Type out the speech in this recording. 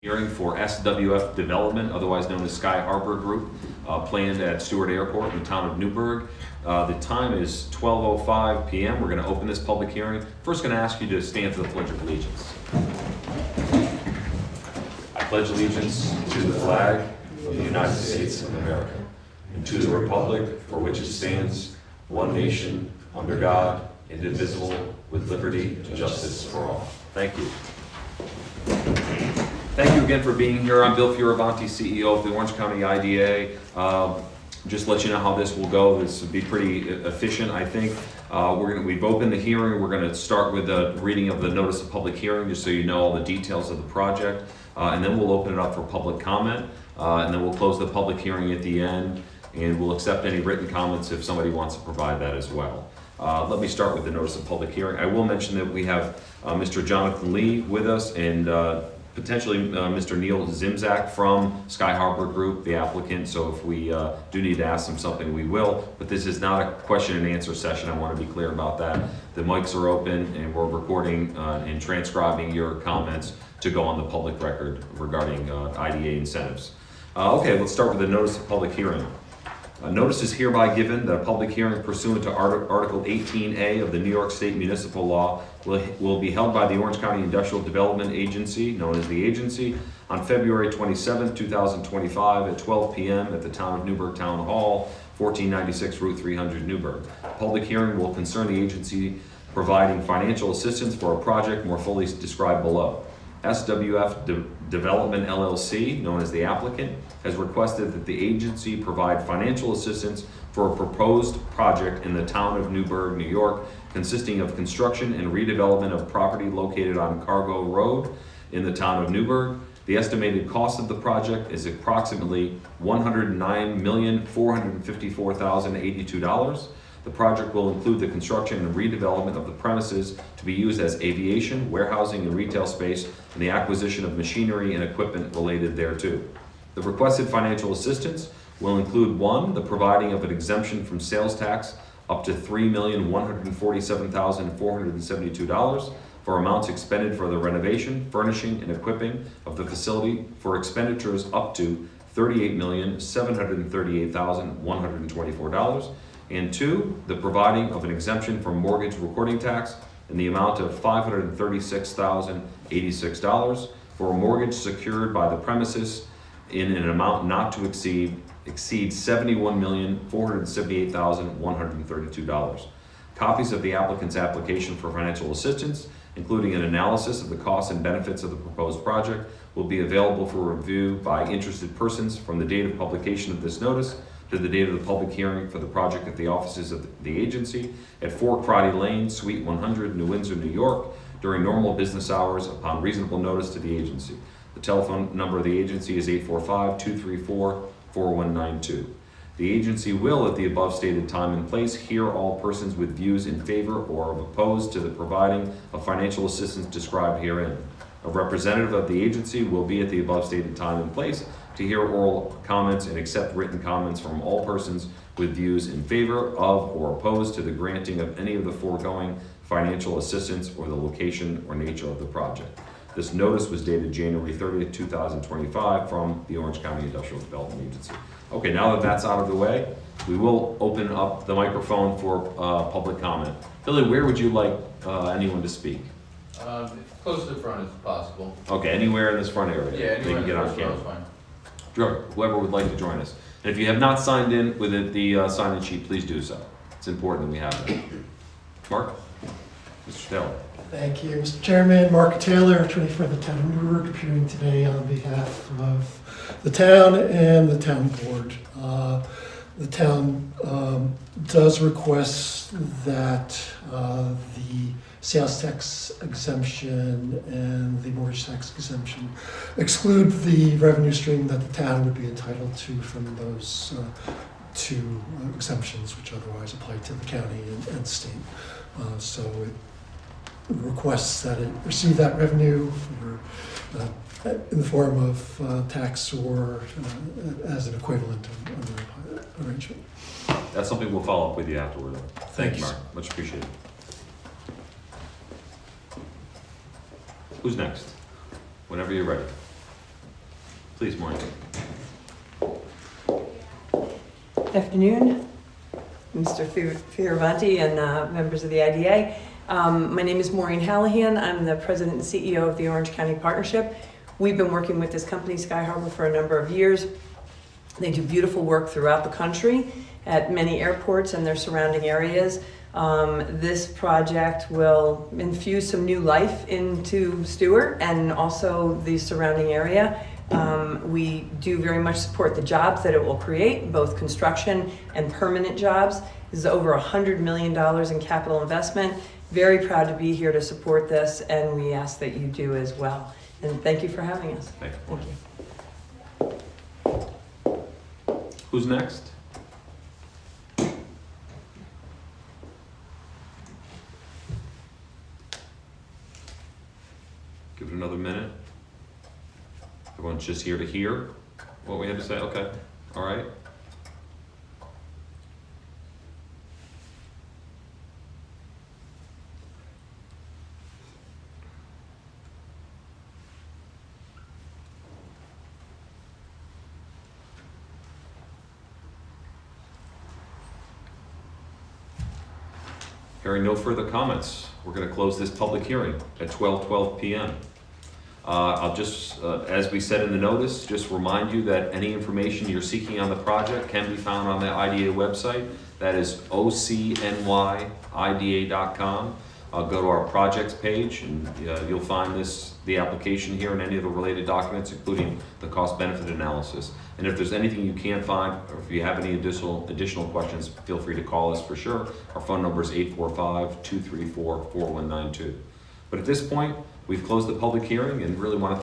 Hearing for SWF Development, otherwise known as Sky Harbor Group, planned at Stewart Airport in the town of Newburgh. The time is 12:05 p.m. We're going to open this public hearing. First, going to ask you to stand for the Pledge of Allegiance. I pledge allegiance to the flag of the United States of America and to the republic for which it stands, one nation, under God, indivisible, with liberty and justice for all. Thank you. Thank you again for being here. I'm Bill Fioravanti, CEO of the Orange County IDA. Just to let you know how this will go. This will be pretty efficient, I think. We've opened the hearing. We're going to start with the reading of the notice of public hearing, just so you know all the details of the project. And then we'll open it up for public comment. And then we'll close the public hearing at the end. And we'll accept any written comments if somebody wants to provide that as well. Let me start with the notice of public hearing. I will mention that we have Mr. Jonathan Lee with us and potentially Mr. Neil Zimzak from Sky Harbor Group, the applicant. So if we do need to ask them something, we will. But this is not a question and answer session. I want to be clear about that. The mics are open and we're recording and transcribing your comments to go on the public record regarding IDA incentives. Okay, let's start with the notice of public hearing. Notice is hereby given that a public hearing pursuant to Article 18A of the New York State Municipal Law will be held by the Orange County Industrial Development Agency, known as the Agency, on February 27, 2025 at 12 p.m. at the Town of Newburgh Town Hall, 1496 Route 300, Newburgh. Public hearing will concern the agency providing financial assistance for a project more fully described below. SWF Development LLC, known as the applicant, has requested that the agency provide financial assistance for a proposed project in the town of Newburgh, New York, consisting of construction and redevelopment of property located on Cargo Road in the town of Newburgh. The estimated cost of the project is approximately $109,454,082. The project will include the construction and redevelopment of the premises to be used as aviation, warehousing, and retail space, and the acquisition of machinery and equipment related thereto. The requested financial assistance will include 1, the providing of an exemption from sales tax up to $3,147,472 for amounts expended for the renovation, furnishing, and equipping of the facility for expenditures up to $38,738,124. And 2, the providing of an exemption from mortgage recording tax in the amount of $536,086 for a mortgage secured by the premises in an amount not to exceed $71,478,132. Copies of the applicant's application for financial assistance, including an analysis of the costs and benefits of the proposed project, will be available for review by interested persons from the date of publication of this notice to the date of the public hearing for the project at the offices of the agency at 4 Crotty Lane, Suite 100, New Windsor, New York, during normal business hours upon reasonable notice to the agency. The telephone number of the agency is 845-234-4192. The agency will, at the above stated time and place, hear all persons with views in favor or opposed to the providing of financial assistance described herein. A representative of the agency will be at the above stated time and place to hear oral comments and accept written comments from all persons with views in favor of or opposed to the granting of any of the foregoing financial assistance or the location or nature of the project. This notice was dated January 30th, 2025 from the Orange County Industrial Development Agency. Okay, now that that's out of the way, we will open up the microphone for public comment. Billy, where would you like anyone to speak? Close to the front if possible. Okay, anywhere in this front area. Yeah, anywhere they can get on in the front is camera. fine. Whoever would like to join us. And if you have not signed in with the sign-in sheet, please do so. It's important that we have that. Mark? Mr. Taylor. Thank you, Mr. Chairman. Mark Taylor, attorney for the town of Newburgh, appearing today on behalf of the town and the town board. The town does request that the sales tax exemption and the mortgage tax exemption exclude the revenue stream that the town would be entitled to from those two exemptions, which otherwise apply to the county and state. So it requests that it receive that revenue in the form of tax or as an equivalent under arrangement. That's something we'll follow up with you afterward. Thank you, Thanks. Mark. Much appreciated. Who's next? Whenever you're ready. Please, Maureen. Afternoon, Mr. Fioravanti and members of the IDA. My name is Maureen Hallahan. I'm the president and CEO of the Orange County Partnership. We've been working with this company, Sky Harbor, for a number of years. They do beautiful work throughout the country at many airports and their surrounding areas. This project will infuse some new life into Stewart and also the surrounding area. We do very much support the jobs that it will create, both construction and permanent jobs. This is over $100 million in capital investment. Very proud to be here to support this, and we ask that you do as well. And thank you for having us. Thank Thank you. you. Who's next? Give it another minute. Everyone's just here to hear what we have to say? Okay, all right. Hearing no further comments, we're going to close this public hearing at 12:12 p.m. I'll just, as we said in the notice, just remind you that any information you're seeking on the project can be found on the IDA website. That is OCNYIDA.com. Go to our projects page and you'll find the application here and any of the related documents, including the cost-benefit analysis. And if there's anything you can't find, or if you have any additional questions, feel free to call us for sure. Our phone number is 845-234-4192. But at this point, we've closed the public hearing and really want to